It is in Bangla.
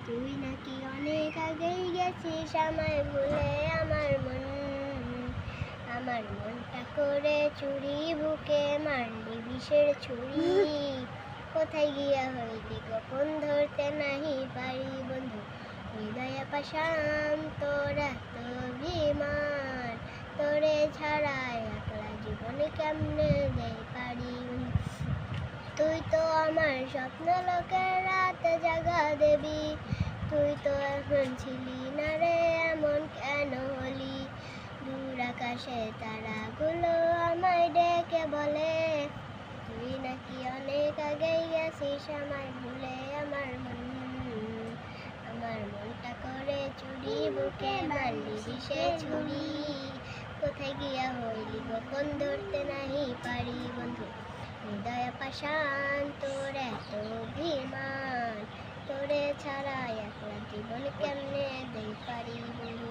তুই নাকি অনেক আগেই গেছিস আমায় ভুলে। আমার মনটা করে চুরি, বুকে মারলি বিষের ছুরি। কোথায় গিয়া হইলি গোপন, ধরতে নাহি পারি বন্ধু। হৃদয়ে পাষাণ তোর এত অভিমান, তোরে ছাড়া একলা জীবনে কেমনে যাই পারি বন্ধু। তুই তো আমার স্বপ্ন লোকের রাত জাগা দেবী, তুই তো এখন ছিলি না রে, এমন কেন হলি? দূর আকাশে তারাগুলো আমায় ডেকে বলে, তুই নাকি অনেক আগেই গেছিস আমায় ভুলে। আমার মনটা করে চুরি, বুকে মারলি বিষে ছুরি। কোথায় গিয়া হইলি গোপন, ধরতে নাহি পারি বন্ধু। হৃদয়ে পাষাণ তোর এত অভিমান, তোরে ছাড়া একলা জীবন কেমনে দেই পারি বন্ধু।